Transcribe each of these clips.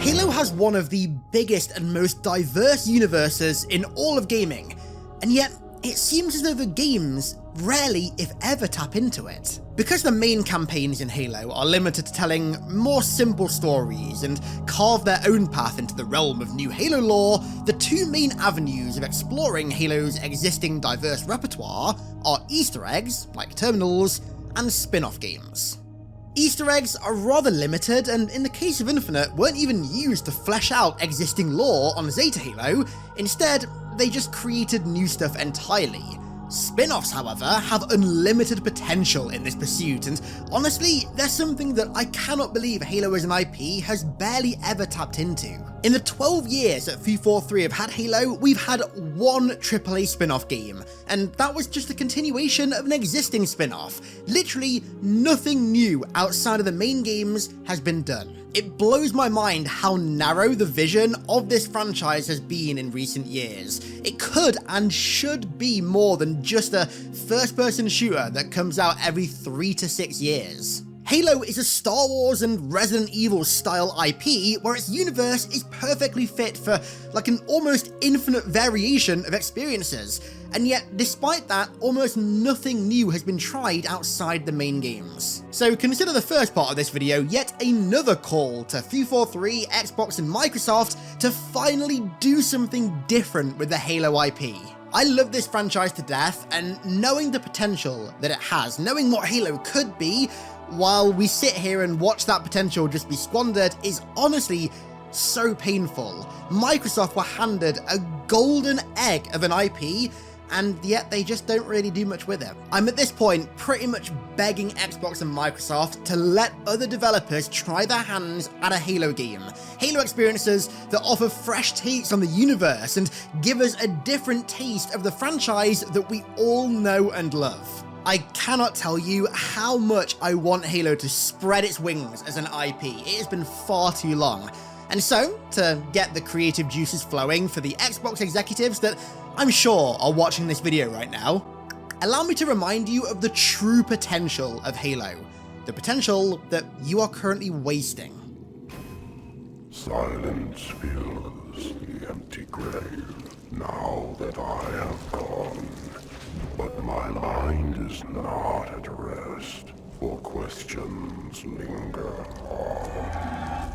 Halo has one of the biggest and most diverse universes in all of gaming, and yet it seems as though the games rarely, if ever, tap into it. Because the main campaigns in Halo are limited to telling more simple stories and carve their own path into the realm of new Halo lore, the two main avenues of exploring Halo's existing diverse repertoire are Easter eggs, like terminals, and spin-off games. Easter eggs are rather limited, and in the case of Infinite, weren't even used to flesh out existing lore on Zeta Halo. Instead, they just created new stuff entirely. Spin-offs, however, have unlimited potential in this pursuit, and honestly, there's something that I cannot believe Halo as an IP has barely ever tapped into. In the 12 years that 343 have had Halo, we've had one AAA spin-off game, and that was just a continuation of an existing spin-off. Literally nothing new outside of the main games has been done. It blows my mind how narrow the vision of this franchise has been in recent years. It could and should be more than just a first-person shooter that comes out every 3 to 6 years. Halo is a Star Wars and Resident Evil style IP where its universe is perfectly fit for like an almost infinite variation of experiences, and yet despite that, almost nothing new has been tried outside the main games. So consider the first part of this video yet another call to 343, Xbox and Microsoft to finally do something different with the Halo IP. I love this franchise to death, and knowing the potential that it has, knowing what Halo could be, while we sit here and watch that potential just be squandered is honestly so painful. Microsoft were handed a golden egg of an IP, and yet they just don't really do much with it. I'm at this point pretty much begging Xbox and Microsoft to let other developers try their hands at a Halo game. Halo experiences that offer fresh takes on the universe and give us a different taste of the franchise that we all know and love. I cannot tell you how much I want Halo to spread its wings as an IP. It has been far too long. And so, to get the creative juices flowing for the Xbox executives that I'm sure are watching this video right now, allow me to remind you of the true potential of Halo. The potential that you are currently wasting. Silence fills the empty grave now that I have gone. But my mind is not at rest, for questions linger on.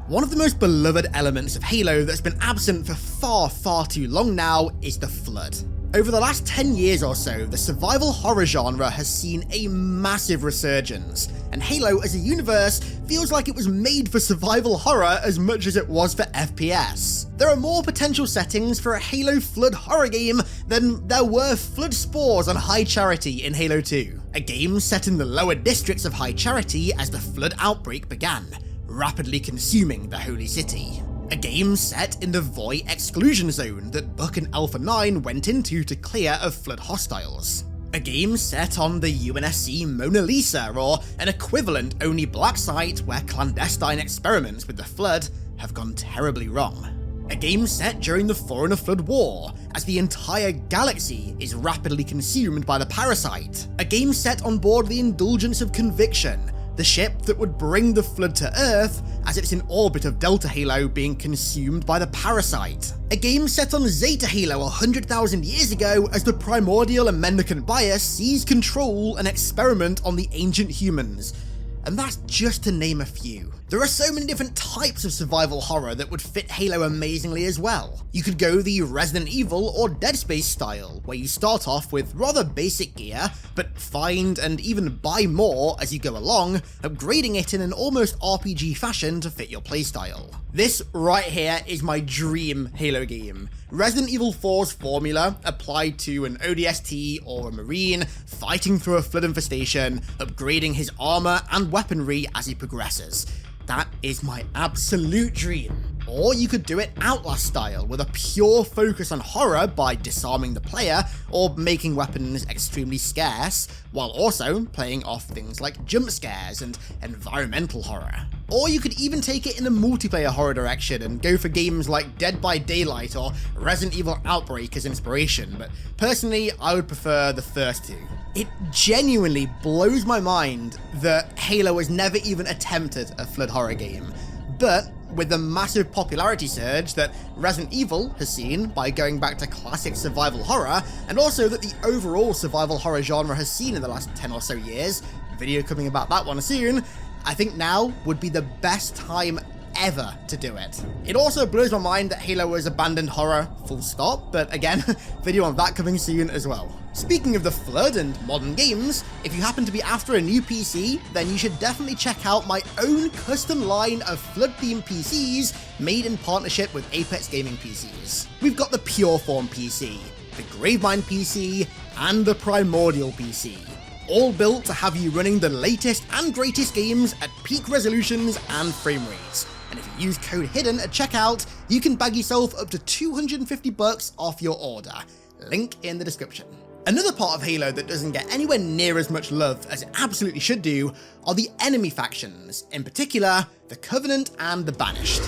One of the most beloved elements of Halo that's been absent for far too long now is the Flood. Over the last 10 years or so, the survival horror genre has seen a massive resurgence, and Halo as a universe feels like it was made for survival horror as much as it was for FPS. There are more potential settings for a Halo Flood horror game than there were Flood spores on High Charity in Halo 2, a game set in the lower districts of High Charity as the Flood outbreak began, rapidly consuming the Holy City. A game set in the Void exclusion zone that Buck and Alpha 9 went into to clear of Flood hostiles. A game set on the UNSC Mona Lisa, or an equivalent only black site where clandestine experiments with the Flood have gone terribly wrong. A game set during the Forerunner-Flood War, as the entire galaxy is rapidly consumed by the Parasite. A game set on board the Indulgence of Conviction, the ship that would bring the Flood to Earth as it's in orbit of Delta Halo being consumed by the Parasite. A game set on Zeta Halo 100,000 years ago as the Primordial and Mendicant bias seized control and experiment on the ancient humans. And that's just to name a few. There are so many different types of survival horror that would fit Halo amazingly as well. You could go the Resident Evil or Dead Space style, where you start off with rather basic gear, but find and even buy more as you go along, upgrading it in an almost RPG fashion to fit your playstyle. This right here is my dream Halo game. Resident Evil 4's formula applied to an ODST or a Marine fighting through a Flood infestation, upgrading his armor and weaponry as he progresses. That is my absolute dream. Or you could do it Outlast style, with a pure focus on horror by disarming the player or making weapons extremely scarce, while also playing off things like jump scares and environmental horror. Or you could even take it in a multiplayer horror direction and go for games like Dead by Daylight or Resident Evil Outbreak as inspiration, but personally I would prefer the first two. It genuinely blows my mind that Halo has never even attempted a Flood horror game, but with the massive popularity surge that Resident Evil has seen by going back to classic survival horror, and also that the overall survival horror genre has seen in the last 10 or so years, video coming about that one soon, I think now would be the best time ever to do it. It also blows my mind that Halo has abandoned horror, full stop, but again, video on that coming soon as well. Speaking of the Flood and modern games, if you happen to be after a new PC, then you should definitely check out my own custom line of Flood-themed PCs made in partnership with Apex Gaming PCs. We've got the Pureform PC, the Gravemind PC, and the Primordial PC. All built to have you running the latest and greatest games at peak resolutions and frame rates. And if you use code HIDDEN at checkout, you can bag yourself up to $250 off your order. Link in the description. Another part of Halo that doesn't get anywhere near as much love as it absolutely should do are the enemy factions, in particular, the Covenant and the Banished.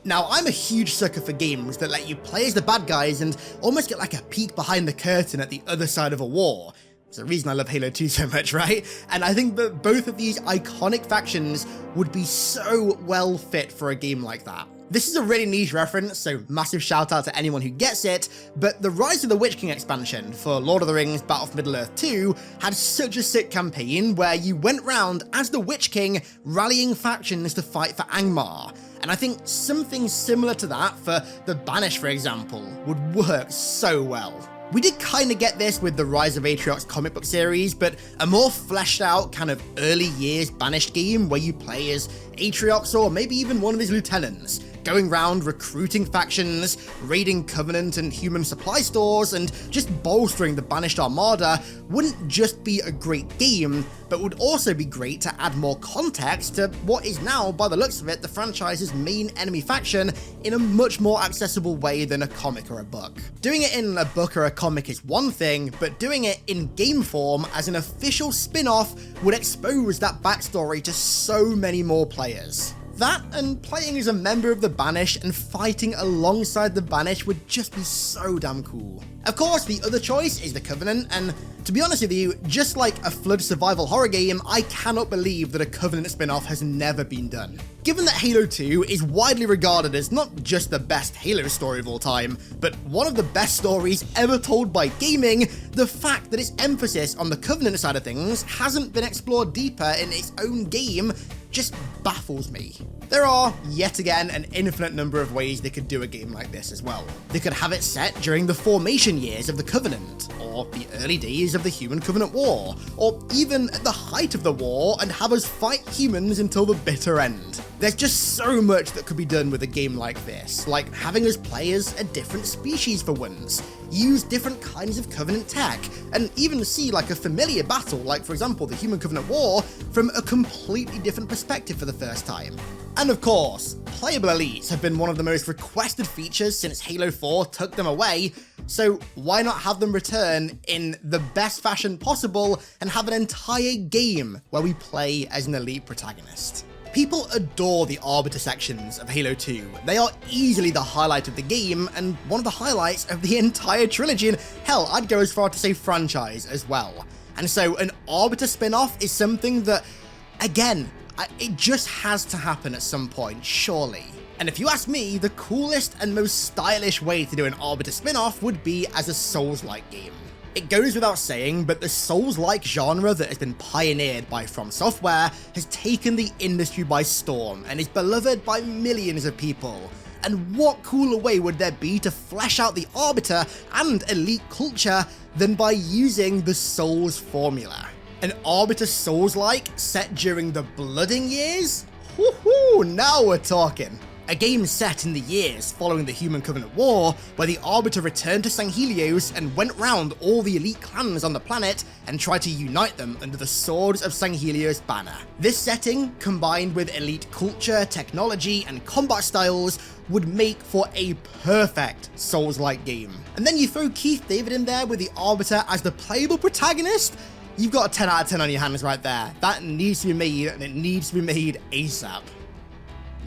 Now, I'm a huge sucker for games that let you play as the bad guys and almost get like a peek behind the curtain at the other side of a war. It's the reason I love Halo 2 so much, right? And I think that both of these iconic factions would be so well fit for a game like that. This is a really niche reference, so massive shout out to anyone who gets it, but the Rise of the Witch King expansion for Lord of the Rings Battle for Middle-earth 2 had such a sick campaign where you went round as the Witch King rallying factions to fight for Angmar. And I think something similar to that for the Banished, for example, would work so well. We did kind of get this with the Rise of Atriox comic book series, but a more fleshed out kind of early years Banished game where you play as Atriox or maybe even one of his lieutenants, going round recruiting factions, raiding Covenant and human supply stores, and just bolstering the Banished armada wouldn't just be a great game, but would also be great to add more context to what is now, by the looks of it, the franchise's main enemy faction in a much more accessible way than a comic or a book. Doing it in a book or a comic is one thing, but doing it in game form as an official spin-off would expose that backstory to so many more players. That and playing as a member of the Banished and fighting alongside the Banished would just be so damn cool. Of course, the other choice is the Covenant, and to be honest with you, just like a Flood survival horror game, I cannot believe that a Covenant spin-off has never been done. Given that Halo 2 is widely regarded as not just the best Halo story of all time, but one of the best stories ever told by gaming, the fact that its emphasis on the Covenant side of things hasn't been explored deeper in its own game just baffles me. There are, yet again, an infinite number of ways they could do a game like this as well. They could have it set during the formation years of the Covenant, or the early days of the Human-Covenant War, or even at the height of the war and have us fight humans until the bitter end. There's just so much that could be done with a game like this, like having us play as a different species for once, use different kinds of Covenant tech, and even see like a familiar battle, like for example the Human-Covenant War, from a completely different perspective for the first time. And of course, playable elites have been one of the most requested features since Halo 4 took them away, so why not have them return in the best fashion possible and have an entire game where we play as an elite protagonist? People adore the Arbiter sections of Halo 2. They are easily the highlight of the game, and one of the highlights of the entire trilogy, and hell, I'd go as far to say franchise as well. And so an Arbiter spin-off is something that, again, it just has to happen at some point, surely. And if you ask me, the coolest and most stylish way to do an Arbiter spin-off would be as a Souls-like game. It goes without saying, but the Souls-like genre that has been pioneered by From Software has taken the industry by storm and is beloved by millions of people. And what cooler way would there be to flesh out the Arbiter and elite culture than by using the Souls formula? An Arbiter Souls-like set during the Blooding years? Woohoo, now we're talking. A game set in the years following the Human-Covenant War, where the Arbiter returned to San Helios and went round all the elite clans on the planet and tried to unite them under the Swords of San Helios banner. This setting, combined with elite culture, technology, and combat styles, would make for a perfect Souls-like game. And then you throw Keith David in there with the Arbiter as the playable protagonist, you've got a 10 out of 10 on your hands right there. That needs to be made, and it needs to be made ASAP.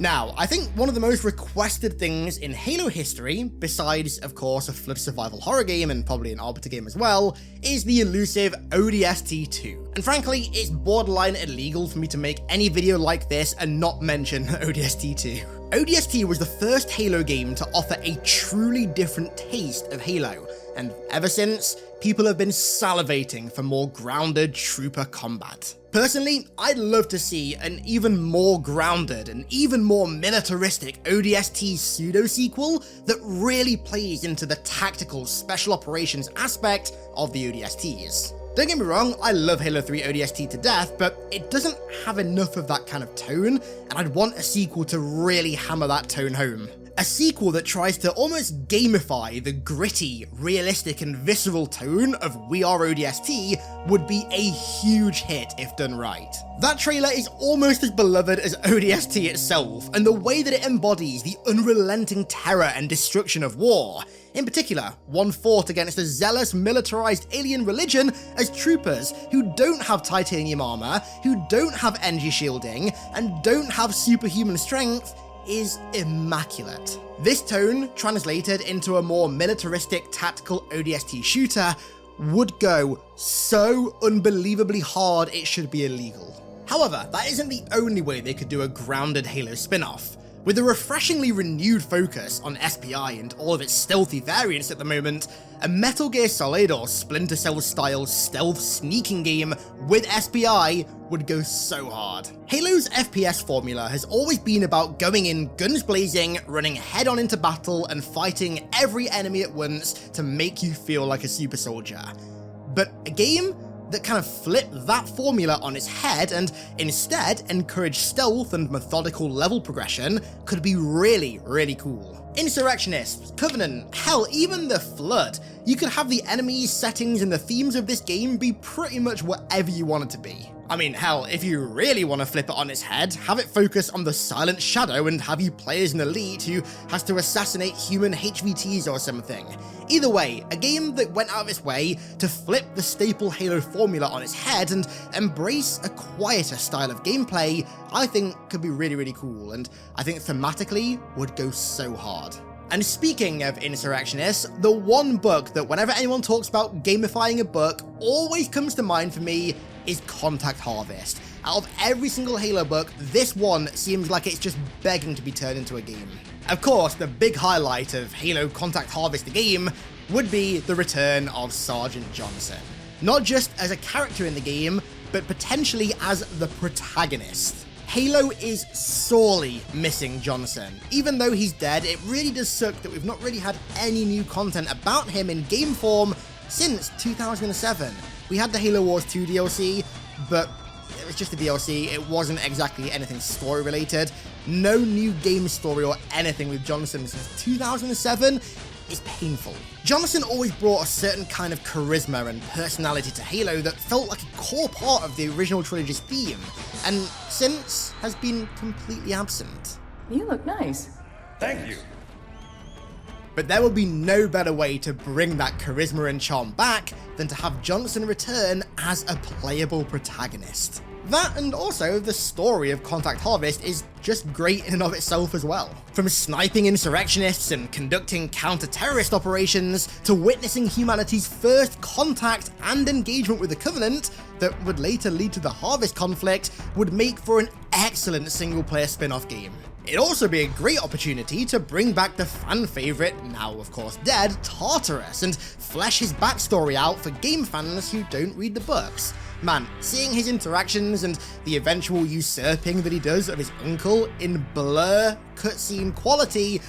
Now, I think one of the most requested things in Halo history, besides of course a Flood survival horror game and probably an Arbiter game as well, is the elusive ODST 2. And frankly, it's borderline illegal for me to make any video like this and not mention ODST 2. ODST was the first Halo game to offer a truly different taste of Halo, and ever since, people have been salivating for more grounded trooper combat. Personally, I'd love to see an even more grounded and even more militaristic ODST pseudo-sequel that really plays into the tactical special operations aspect of the ODSTs. Don't get me wrong, I love Halo 3 ODST to death, but it doesn't have enough of that kind of tone, and I'd want a sequel to really hammer that tone home. A sequel that tries to almost gamify the gritty, realistic and visceral tone of We Are ODST would be a huge hit if done right. That trailer is almost as beloved as ODST itself, and the way that it embodies the unrelenting terror and destruction of war, in particular, one fought against a zealous militarized alien religion as troopers who don't have titanium armor, who don't have energy shielding, and don't have superhuman strength, is immaculate. This tone, translated into a more militaristic tactical ODST shooter, would go so unbelievably hard it should be illegal. However, that isn't the only way they could do a grounded Halo spin-off. With a refreshingly renewed focus on SPI and all of its stealthy variants at the moment, a Metal Gear Solid or Splinter Cell style stealth sneaking game with SPI would go so hard. Halo's FPS formula has always been about going in guns blazing, running head on into battle and fighting every enemy at once to make you feel like a super soldier. But a game that kind of flipped that formula on its head and instead encouraged stealth and methodical level progression could be really, really cool. Insurrectionists, Covenant, hell, even the Flood. You could have the enemies, settings, and the themes of this game be pretty much whatever you want it to be. I mean, hell, if you really want to flip it on its head, have it focus on the Silent Shadow and have you play as an elite who has to assassinate human HVTs or something. Either way, a game that went out of its way to flip the staple Halo formula on its head and embrace a quieter style of gameplay, I think could be really, really cool, and I think thematically would go so hard. And speaking of insurrectionists, the one book that whenever anyone talks about gamifying a book always comes to mind for me is Contact Harvest. Out of every single Halo book, this one seems like it's just begging to be turned into a game. Of course, the big highlight of Halo Contact Harvest the game would be the return of Sergeant Johnson. Not just as a character in the game, but potentially as the protagonist. Halo is sorely missing Johnson. Even though he's dead, it really does suck that we've not really had any new content about him in game form since 2007. We had the Halo Wars 2 DLC, but it was just a DLC, it wasn't exactly anything story related. No new game story or anything with Johnson since 2007 is painful. Johnson always brought a certain kind of charisma and personality to Halo that felt like a core part of the original trilogy's theme, and since has been completely absent. You look nice. Thank you. But there would be no better way to bring that charisma and charm back than to have Johnson return as a playable protagonist. That, and also the story of Contact Harvest, is just great in and of itself as well. From sniping insurrectionists and conducting counter-terrorist operations, to witnessing humanity's first contact and engagement with the Covenant that would later lead to the Harvest conflict, would make for an excellent single-player spin-off game. It'd also be a great opportunity to bring back the fan favourite, now of course dead, Tartarus, and flesh his backstory out for game fans who don't read the books. Man, seeing his interactions and the eventual usurping that he does of his uncle in blur cutscene quality,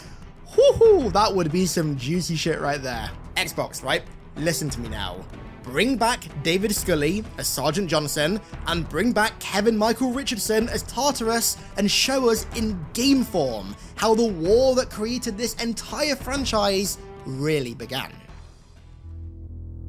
whoo, that would be some juicy shit right there. Xbox, right? Listen to me now. Bring back David Scully as Sergeant Johnson, and bring back Kevin Michael Richardson as Tartarus, and show us in game form how the war that created this entire franchise really began.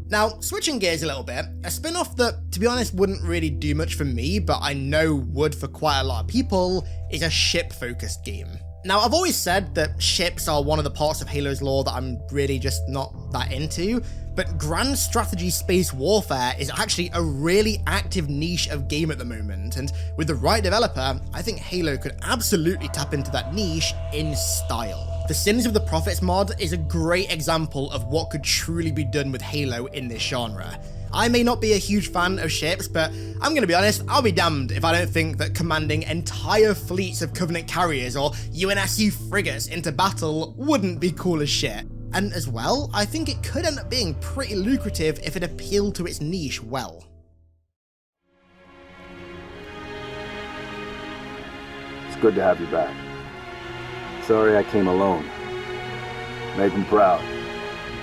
Now, switching gears a little bit, a spin-off that, to be honest, wouldn't really do much for me, but I know would for quite a lot of people, is a ship-focused game. Now, I've always said that ships are one of the parts of Halo's lore that I'm really just not that into, but grand strategy space warfare is actually a really active niche of game at the moment, and with the right developer, I think Halo could absolutely tap into that niche in style. The Sins of the Prophets mod is a great example of what could truly be done with Halo in this genre. I may not be a huge fan of ships, but I'm gonna be honest, I'll be damned if I don't think that commanding entire fleets of Covenant carriers or UNSC frigates into battle wouldn't be cool as shit. And as well, I think it could end up being pretty lucrative if it appealed to its niche well. It's good to have you back. Sorry I came alone. Make him proud.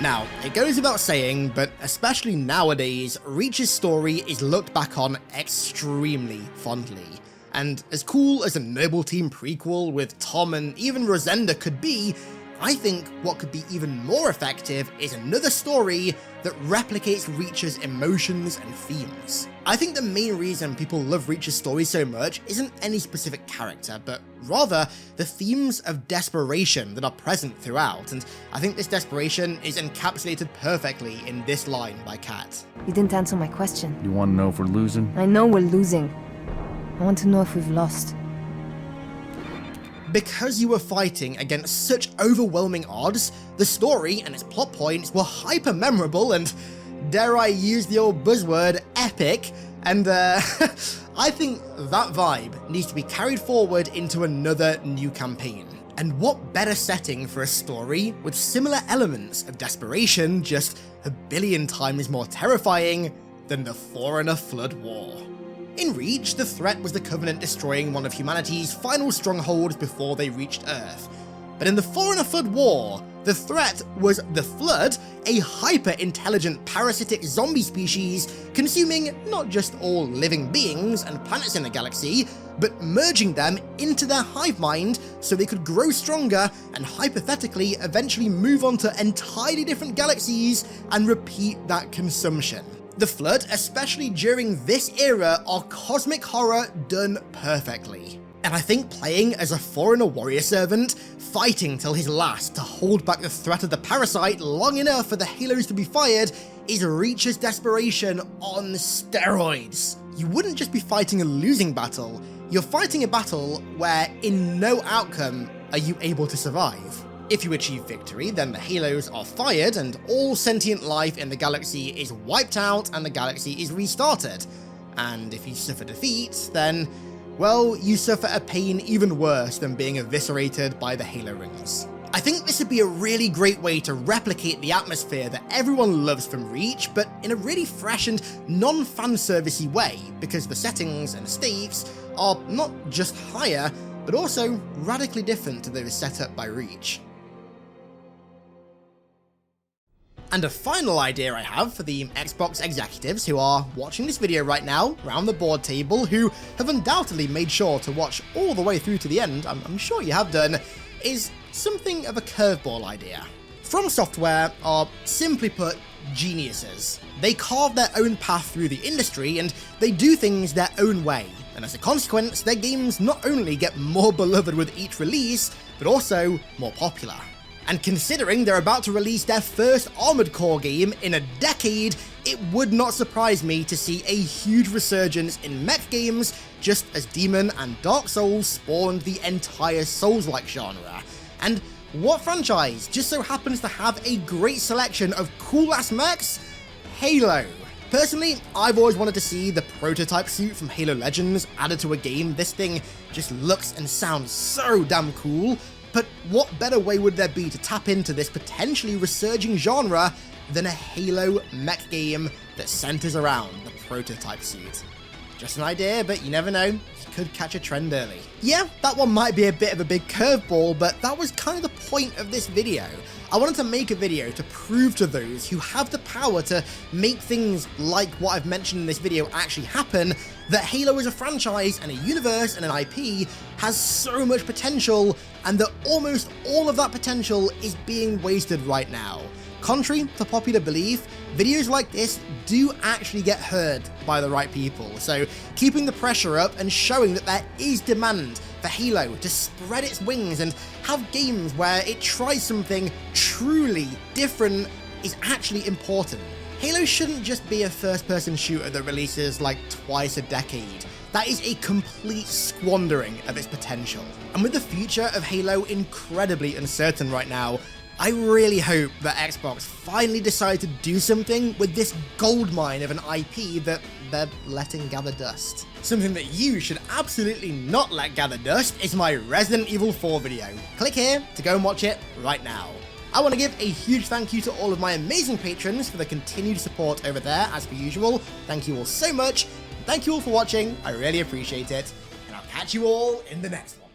Now, it goes without saying, but especially nowadays, Reach's story is looked back on extremely fondly. And as cool as a Noble Team prequel with Tom and even Rosenda could be, I think what could be even more effective is another story that replicates Reach's emotions and themes. I think the main reason people love Reach's story so much isn't any specific character, but rather the themes of desperation that are present throughout, and I think this desperation is encapsulated perfectly in this line by CAPT. You didn't answer my question. You want to know if we're losing? I know we're losing. I want to know if we've lost. Because you were fighting against such overwhelming odds, the story and its plot points were hyper memorable and, dare I use the old buzzword, epic, and I think that vibe needs to be carried forward into another new campaign. And what better setting for a story with similar elements of desperation, just a billion times more terrifying than the Forerunner-Flood War. In Reach, the threat was the Covenant destroying one of humanity's final strongholds before they reached Earth. But in the Forerunner-Flood War, the threat was the Flood, a hyper-intelligent parasitic zombie species consuming not just all living beings and planets in the galaxy, but merging them into their hive mind so they could grow stronger and hypothetically eventually move on to entirely different galaxies and repeat that consumption. The Flood, especially during this era, are cosmic horror done perfectly. And I think playing as a Forerunner warrior servant, fighting till his last to hold back the threat of the parasite long enough for the halos to be fired, is Reach's desperation on steroids. You wouldn't just be fighting a losing battle, you're fighting a battle where in no outcome are you able to survive. If you achieve victory, then the halos are fired and all sentient life in the galaxy is wiped out and the galaxy is restarted. And if you suffer defeat, then, well, you suffer a pain even worse than being eviscerated by the halo rings. I think this would be a really great way to replicate the atmosphere that everyone loves from Reach, but in a really fresh and non-fanservice-y way, because the settings and stakes are not just higher, but also radically different to those set up by Reach. And a final idea I have for the Xbox executives who are watching this video right now around the board table, who have undoubtedly made sure to watch all the way through to the end, I'm sure you have done, is something of a curveball idea. From Software are, simply put, geniuses. They carve their own path through the industry and they do things their own way, and as a consequence, their games not only get more beloved with each release, but also more popular. And considering they're about to release their first Armored Core game in a decade, it would not surprise me to see a huge resurgence in mech games, just as Demon and Dark Souls spawned the entire Souls-like genre. And what franchise just so happens to have a great selection of cool-ass mechs? Halo. Personally, I've always wanted to see the prototype suit from Halo Legends added to a game. This thing just looks and sounds so damn cool. But what better way would there be to tap into this potentially resurging genre than a Halo mech game that centers around the prototype suit? Just an idea, but you never know, you could catch a trend early. Yeah, that one might be a bit of a big curveball, but that was kind of the point of this video. I wanted to make a video to prove to those who have the power to make things like what I've mentioned in this video actually happen, that Halo as a franchise and a universe and an IP has so much potential, and that almost all of that potential is being wasted right now. Contrary to popular belief, videos like this do actually get heard by the right people, so keeping the pressure up and showing that there is demand for Halo to spread its wings and have games where it tries something truly different is actually important. Halo shouldn't just be a first-person shooter that releases like twice a decade. That is a complete squandering of its potential. And with the future of Halo incredibly uncertain right now, I really hope that Xbox finally decide to do something with this goldmine of an IP that they're letting gather dust. Something that you should absolutely not let gather dust is my Resident Evil 4 video. Click here to go and watch it right now. I want to give a huge thank you to all of my amazing patrons for the continued support over there, as per usual. Thank you all so much. Thank you all for watching. I really appreciate it. And I'll catch you all in the next one.